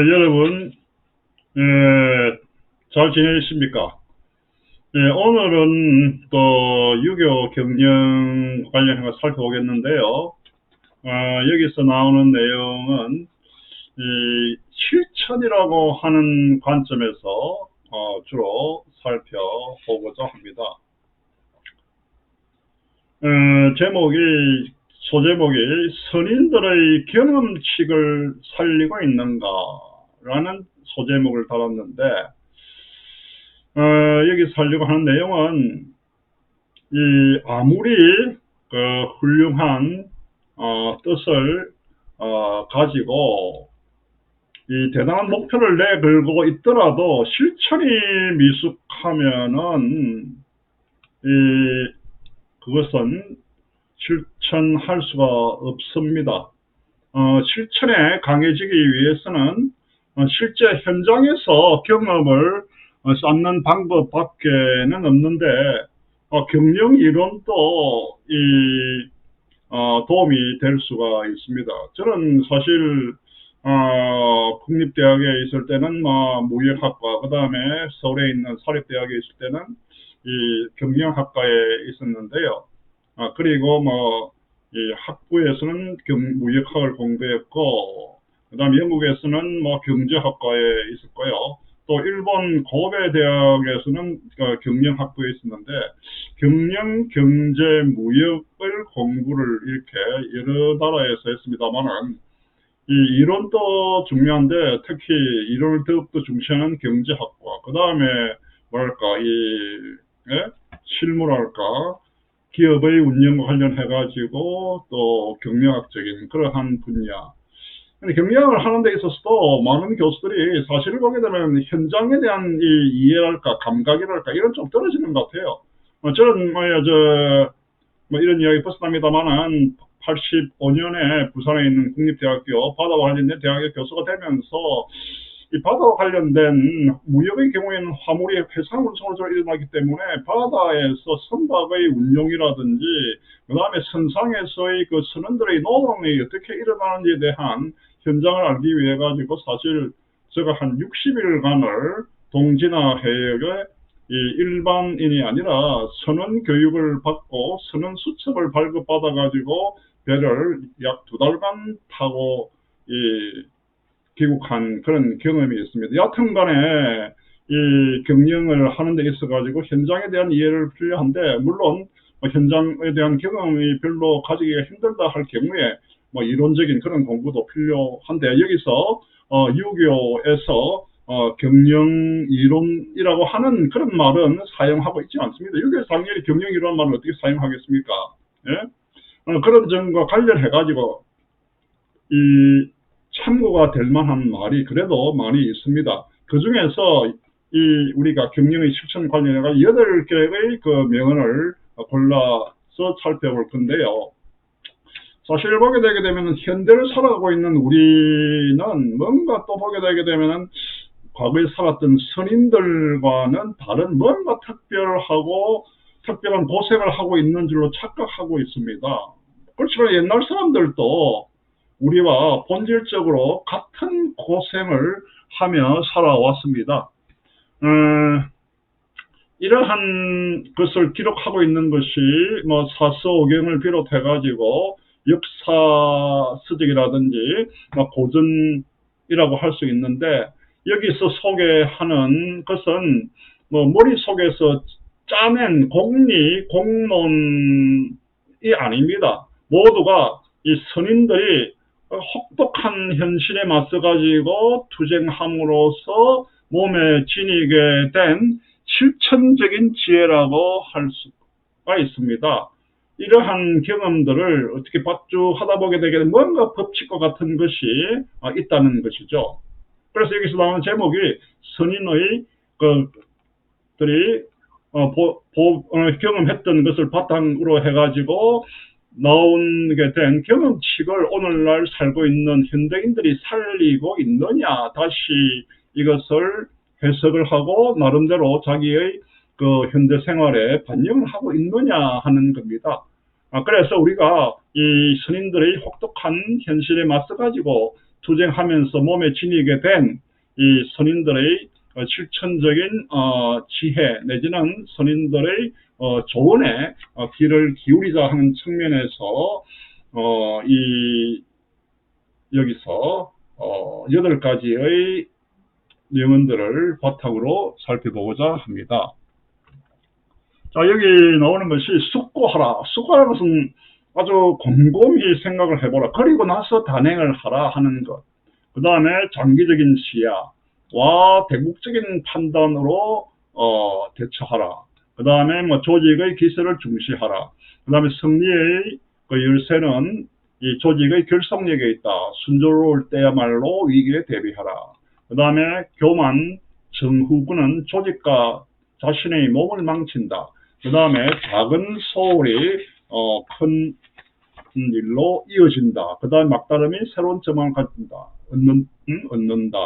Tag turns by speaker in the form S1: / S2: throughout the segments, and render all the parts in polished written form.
S1: 여러분, 잘 지내셨습니까? 오늘은 또 유교 경영 관련해서 살펴보겠는데요. 여기서 나오는 내용은 이 실천이라고 하는 관점에서 주로 살펴보고자 합니다. 소제목이 선인들의 경험칙을 살리고 있는가라는 소제목을 달았는데, 여기 살리고 하는 내용은 아무리 그 훌륭한 뜻을 가지고 이 대단한 목표를 내걸고 있더라도 실천이 미숙하면은 그것은 실천할 수가 없습니다. 실천에 강해지기 위해서는 실제 현장에서 경험을 쌓는 방법밖에는 없는데, 경영 이론도 도움이 될 수가 있습니다. 저는 사실 국립대학에 있을 때는 무역학과, 그 다음에 서울에 있는 사립대학에 있을 때는 이 경영학과에 있었는데요. 그리고 이 학부에서는 무역학을 공부했고, 그 다음에 영국에서는 경제학과에 있었고요. 또 일본 고베 대학에서는 경영학부에 있었는데, 경영, 경제, 무역을 공부를 이렇게 여러 나라에서 했습니다만은, 이 이론도 중요한데, 특히 이론을 더욱더 중시하는 경제학과, 그 다음에 실무랄까, 기업의 운영과 관련해가지고 또 경영학적인 그러한 분야. 근데 경영을 하는 데 있어서도 많은 교수들이 사실을 보게 되면 현장에 대한 이 이해랄까, 감각이랄까, 이런 좀 떨어지는 것 같아요. 저는 이런 이야기 벗어납니다만은 85년에 부산에 있는 국립대학교 바다와 관련된 대학의 교수가 되면서 이 바다와 관련된 무역의 경우에는 화물이 해상 운송으로 일어나기 때문에 바다에서 선박의 운용이라든지, 그 다음에 선상에서의 그 선원들의 노동이 어떻게 일어나는지에 대한 현장을 알기 위해 가지고 사실 제가 한 60일간을 동지나 해역에 일반인이 아니라 선원 교육을 받고 선원 수첩을 발급받아 가지고 배를 약 2달간 타고 귀국한 그런 경험이 있습니다. 여튼간에 이 경영을 하는 데 있어 가지고 현장에 대한 이해를 필요한데, 물론 현장에 대한 경험이 별로 가지기가 힘들다 할 경우에 이론적인 그런 공부도 필요한데, 여기서 유교에서 경영 이론이라고 하는 그런 말은 사용하고 있지 않습니다. 유교에서 당연히 경영 이론이라는 말을 어떻게 사용하겠습니까? 예? 그런 점과 관련해 가지고 참고가 될 만한 말이 그래도 많이 있습니다. 그 중에서 우리가 경영의 실천 관련해서 8개의 그 명언을 골라서 살펴볼 건데요. 사실 보게 되게 되면 현대를 살아가고 있는 우리는 뭔가 또 보게 되게 되면 과거에 살았던 선인들과는 다른 뭔가 특별한 고생을 하고 있는 줄로 착각하고 있습니다. 그렇지만 옛날 사람들도 우리와 본질적으로 같은 고생을 하며 살아왔습니다. 이러한 것을 기록하고 있는 것이 사서오경을 비롯해 가지고 역사서적이라든지 고전이라고 할 수 있는데, 여기서 소개하는 것은 머릿속에서 짜낸 공론이 아닙니다. 모두가 이 선인들이 혹독한 현실에 맞서 가지고 투쟁함으로써 몸에 지니게 된 실천적인 지혜라고 할 수가 있습니다. 이러한 경험들을 어떻게 박주하다 보게 되게 되면 뭔가 법칙과 같은 것이 있다는 것이죠. 그래서 여기서 나오는 제목이 선인의 경험했던 것을 바탕으로 해가지고 나오게 된 경험칙을 오늘날 살고 있는 현대인들이 살리고 있느냐, 다시 이것을 해석을 하고 나름대로 자기의 그 현대 생활에 반영을 하고 있느냐 하는 겁니다. 그래서 우리가 이 선인들의 혹독한 현실에 맞서 가지고 투쟁하면서 몸에 지니게 된 이 선인들의 실천적인 지혜 내지는 선인들의 조언에 귀를 기울이자 하는 측면에서 여기서 8가지의 명언들을 바탕으로 살펴보고자 합니다. 자, 여기 나오는 것이 숙고하라. 숙고하라는 것은 아주 곰곰이 생각을 해보라. 그리고 나서 단행을 하라 하는 것. 그 다음에 장기적인 시야와 대국적인 판단으로 대처하라. 그 다음에 조직의 기세를 중시하라. 그 다음에 승리의 그 열쇠는 이 조직의 결속력에 있다. 순조로울 때야말로 위기에 대비하라. 그 다음에 교만, 정후군은 조직과 자신의 몸을 망친다. 그 다음에 작은 소홀이 큰 일로 이어진다. 그 다음에 막다름이 새로운 점을 갖는다. 얻는다.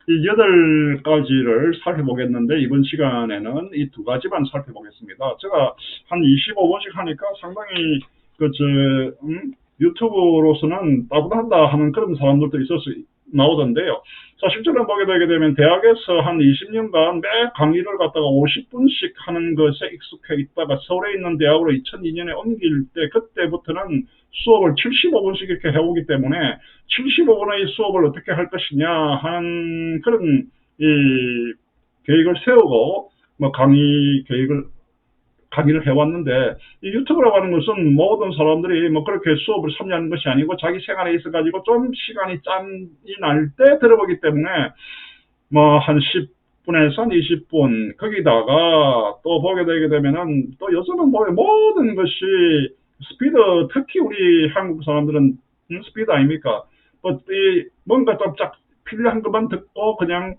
S1: 이 8가지를 살펴보겠는데 이번 시간에는 이 2가지만 살펴보겠습니다. 제가 한 25번씩 하니까 상당히 유튜브로서는 따분하다 하는 그런 사람들도 나오던데요. 자, 실제로 보게 되게 되면 대학에서 한 20년간 매 강의를 갖다가 50분씩 하는 것에 익숙해 있다가 서울에 있는 대학으로 2002년에 옮길 때 그때부터는 수업을 75분씩 이렇게 해오기 때문에 75분의 수업을 어떻게 할 것이냐 하는 그런 계획을 세우고 강의를 해왔는데 이 유튜브라고 하는 것은 모든 사람들이 그렇게 수업을 참여하는 것이 아니고 자기 생활에 있어 가지고 좀 시간이 짬이 날 때 들어보기 때문에 한 10분에서 한 20분 거기다가 또 보게 되게 되면은 또 요즘은 모든 것이 스피드, 특히 우리 한국 사람들은 스피드 아닙니까? 뭔가 좀 필요한 것만 듣고 그냥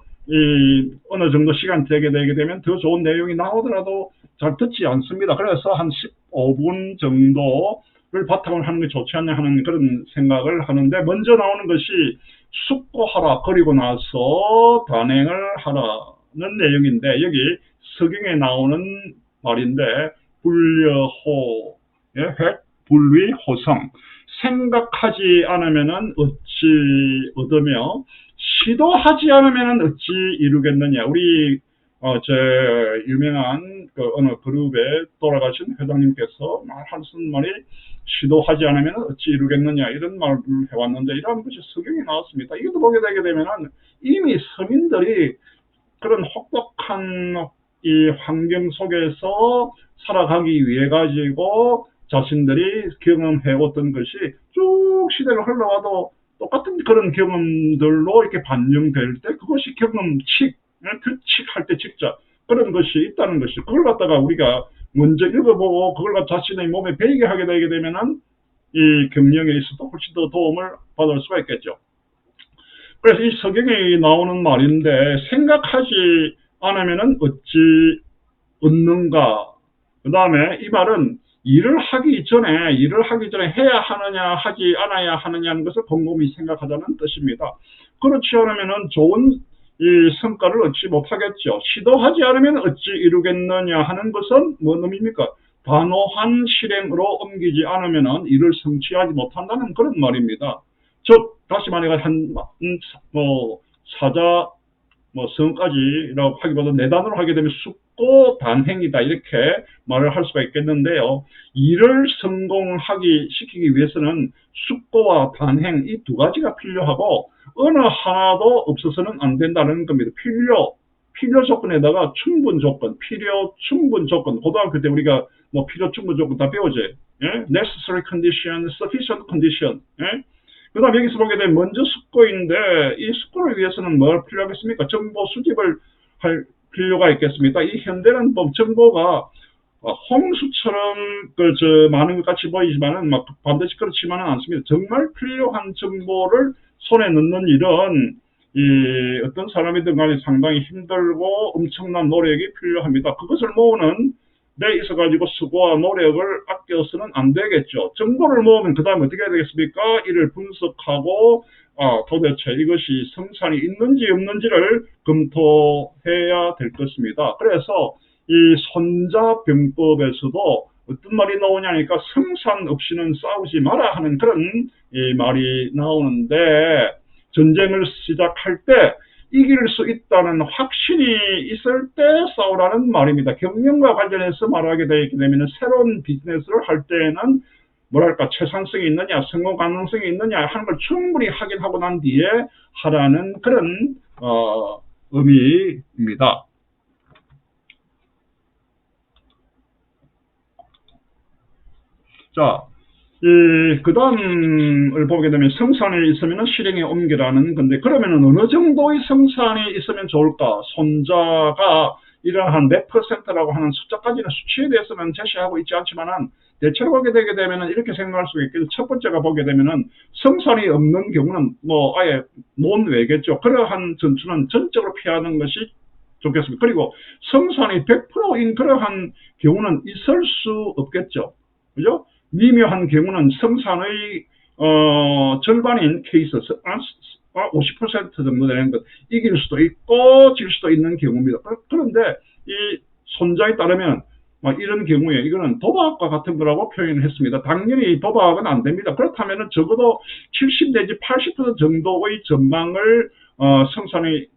S1: 어느 정도 시간 되게 되면 더 좋은 내용이 나오더라도 잘 듣지 않습니다. 그래서 한 15분 정도를 바탕을 하는 게 좋지 않냐 하는 그런 생각을 하는데, 먼저 나오는 것이 숙고하라, 그리고 나서 단행을 하라는 내용인데, 여기 서경에 나오는 말인데, 불려호, 획, 불위, 호성. 생각하지 않으면은 어찌 얻으며 시도하지 않으면 어찌 이루겠느냐. 우리 유명한 어느 그룹에 돌아가신 회장님께서 하신 말이 시도하지 않으면 어찌 이루겠느냐 이런 말을 해왔는데, 이런 것이 성경에 나왔습니다. 이것도 보게 되게 되면은 이미 서민들이 그런 혹독한 이 환경 속에서 살아가기 위해 가지고 자신들이 경험해왔던 것이 쭉 시대를 흘러와도 똑같은 그런 경험들로 이렇게 반영될 때 그것이 규칙할 때 직접 그런 것이 있다는 것이, 그걸 갖다가 우리가 먼저 읽어보고 그걸 갖다 자신의 몸에 배이게 하게 되게 되면은 이 경영에 있어도 훨씬 더 도움을 받을 수가 있겠죠. 그래서 이 성경에 나오는 말인데, 생각하지 않으면은 어찌 얻는가. 그 다음에 이 말은 일을 하기 전에 해야 하느냐 하지 않아야 하느냐는 것을 곰곰이 생각하자는 뜻입니다. 그렇지 않으면은 좋은 이 성과를 얻지 못하겠죠. 시도하지 않으면 어찌 이루겠느냐 하는 것은 뭔 의미입니까? 단호한 실행으로 옮기지 않으면은 일을 성취하지 못한다는 그런 말입니다. 즉 다시 말해 사자 성까지라고 하기보다 네 단어로 하게 되면 숙고 단행이다, 이렇게 말을 할 수가 있겠는데요. 일을 시키기 위해서는 숙고와 단행, 이 2가지가 필요하고 어느 하나도 없어서는 안 된다는 겁니다. 필요 조건에다가 충분 조건, 필요 충분 조건. 고등학교 때 우리가 필요 충분 조건 다 배우지. 예? necessary condition, sufficient condition. 예? 그 다음 여기서 보게 되면 먼저 숙고인데, 이 숙고를 위해서는 뭘 필요하겠습니까? 정보 수집을 할 필요가 있겠습니까? 이 현대는 정보가 홍수처럼 많은 것 같이 보이지만은 반드시 그렇지만은 않습니다. 정말 필요한 정보를 손에 넣는 일은 어떤 사람이든 간에 상당히 힘들고 엄청난 노력이 필요합니다. 그것을 모으는 데 있어가지고 수고와 노력을 아껴서는 안 되겠죠. 정보를 모으면 그 다음에 어떻게 해야 되겠습니까? 이를 분석하고 도대체 이것이 성산이 있는지 없는지를 검토해야 될 것입니다. 그래서 이 손자병법에서도 어떤 말이 나오냐니까 성산 없이는 싸우지 마라 하는 그런 이 말이 나오는데, 전쟁을 시작할 때 이길 수 있다는 확신이 있을 때 싸우라는 말입니다. 경영과 관련해서 말하게 되면 새로운 비즈니스를 할 때에는 뭐랄까 최상성이 있느냐 성공 가능성이 있느냐 하는 걸 충분히 확인하고 난 뒤에 하라는 그런 의미입니다. 자, 그 다음을 보게 되면 성산이 있으면 실행에 옮기라는 건데, 그러면 어느 정도의 성산이 있으면 좋을까? 손자가 이러한 몇 %라고 하는 숫자까지는 수치에 대해서는 제시하고 있지 않지만은, 대체로 보게 되게 되면은 이렇게 생각할 수 있겠죠. 첫 번째가 보게 되면은 성산이 없는 경우는 뭐 아예 논외겠죠. 그러한 전투는 전적으로 피하는 것이 좋겠습니다. 그리고 성산이 100%인 그러한 경우는 있을 수 없겠죠. 그죠? 미묘한 경우는 성산의 절반인 케이스 50% 정도 되는 것 이길 수도 있고 질 수도 있는 경우입니다. 그런데 이 손자에 따르면 이런 경우에 이거는 도박과 같은 거라고 표현을 했습니다. 당연히 도박은 안 됩니다. 그렇다면 적어도 70 내지 80% 정도의 전망을 성산이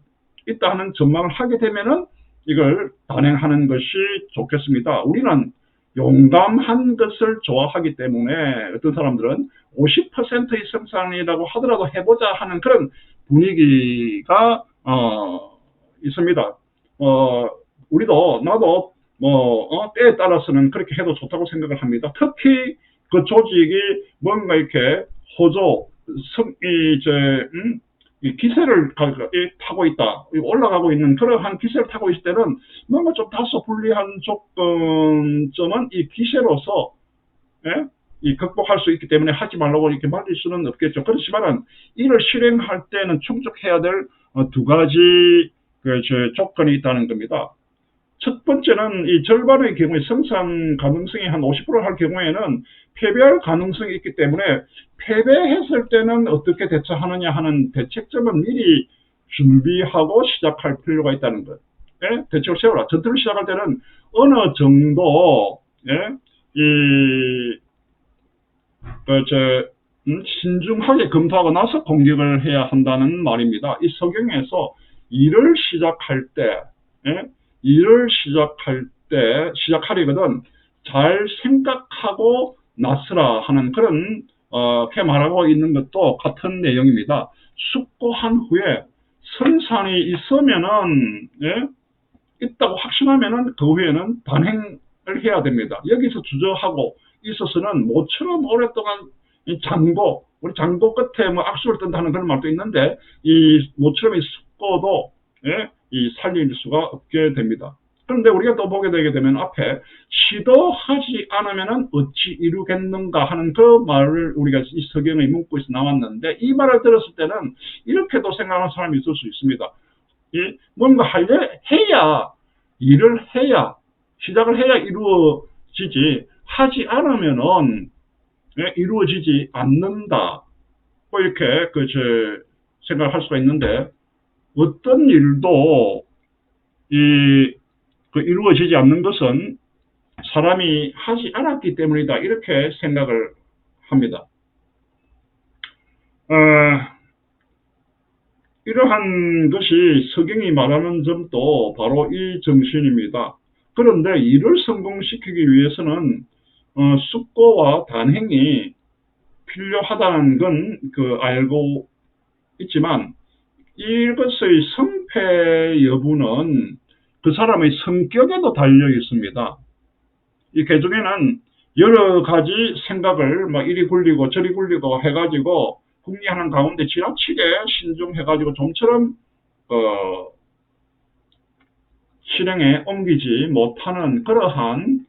S1: 있다 하는 전망을 하게 되면은 이걸 단행하는 것이 좋겠습니다. 우리는 용감한 것을 좋아하기 때문에 어떤 사람들은 50%의 성산이라고 하더라도 해보자 하는 그런 분위기가 있습니다. 우리도 나도 때에 따라서는 그렇게 해도 좋다고 생각을 합니다. 특히 그 조직이 뭔가 이렇게 호조 이 기세를 타고 있다, 올라가고 있는 그러한 기세를 타고 있을 때는 뭔가 좀 다소 불리한 조건점은 이 기세로서 이 극복할 수 있기 때문에 하지 말라고 이렇게 말릴 수는 없겠죠. 그렇지만은 이를 실행할 때는 충족해야 될 두 가지 조건이 있다는 겁니다. 첫 번째는 이 절반의 경우에 성산 가능성이 한 50%할 경우에는 패배할 가능성이 있기 때문에 패배했을 때는 어떻게 대처하느냐 하는 대책점은 미리 준비하고 시작할 필요가 있다는 것. 대책을 세워라. 전투를 시작할 때는 어느 정도 신중하게 검토하고 나서 공격을 해야 한다는 말입니다. 이 성경에서 일을 시작할 때 시작하려거든 잘 생각하고 나서라 하는 그런 그렇게 말하고 있는 것도 같은 내용입니다. 숙고한 후에 성산이 있으면은 있다고 확신하면은 그 후에는 단행을 해야 됩니다. 여기서 주저하고 있어서는 모처럼 오랫동안 장고, 우리 장고 끝에 악수를 뜬다는 그런 말도 있는데 이 모처럼 이 숙고도 이 살릴 수가 없게 됩니다. 그런데 우리가 또 보게 되게 되면 앞에 시도하지 않으면 어찌 이루겠는가 하는 그 말을 우리가 이 성경의 문구에서 나왔는데 이 말을 들었을 때는 이렇게도 생각하는 사람이 있을 수 있습니다. 뭔가 일을 해야 시작을 해야 이루어지지 하지 않으면은 이루어지지 않는다. 뭐 이렇게 생각을 할 수가 있는데 어떤 일도 이루어지지 않는 것은 사람이 하지 않았기 때문이다. 이렇게 생각을 합니다. 이러한 것이 성경이 말하는 점도 바로 이 정신입니다. 그런데 이를 성공시키기 위해서는 숙고와 단행이 필요하다는 건 알고 있지만 이것의 성패 여부는 그 사람의 성격에도 달려 있습니다. 이 개중에는 여러 가지 생각을 이리 굴리고 저리 굴리고 해가지고 궁리하는 가운데 지나치게 신중해가지고 좀처럼 실행에 옮기지 못하는 그러한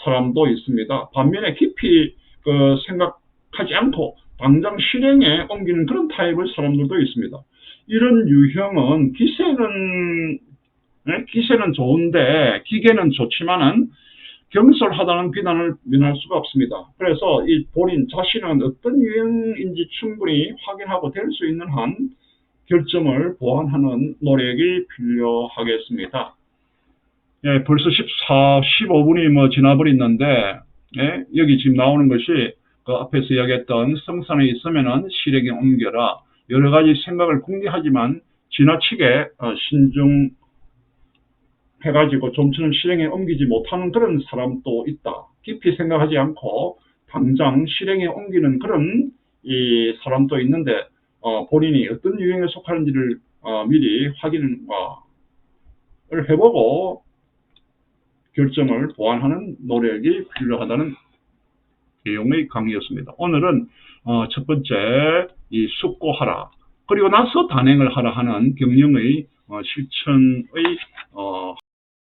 S1: 사람도 있습니다. 반면에 깊이 생각하지 않고 당장 실행에 옮기는 그런 타입의 사람들도 있습니다. 이런 유형은 기세는 좋은데 기계는 좋지만은 경솔하다는 비난을 면할 수가 없습니다. 그래서 이 본인 자신은 어떤 유형인지 충분히 확인하고 될 수 있는 한 결점을 보완하는 노력이 필요하겠습니다. 벌써 15분이 지나버렸는데 여기 지금 나오는 것이 그 앞에서 이야기했던 성산에 있으면은 실행에 옮겨라. 여러 가지 생각을 궁리하지만 지나치게 신중해가지고 좀처럼 실행에 옮기지 못하는 그런 사람도 있다. 깊이 생각하지 않고 당장 실행에 옮기는 그런 이 사람도 있는데 본인이 어떤 유형에 속하는지를 미리 확인을 해보고 결정을 보완하는 노력이 필요하다는 내용의 강의였습니다. 오늘은 첫 번째 이 숙고하라 그리고 나서 단행을 하라 하는 경영의 실천의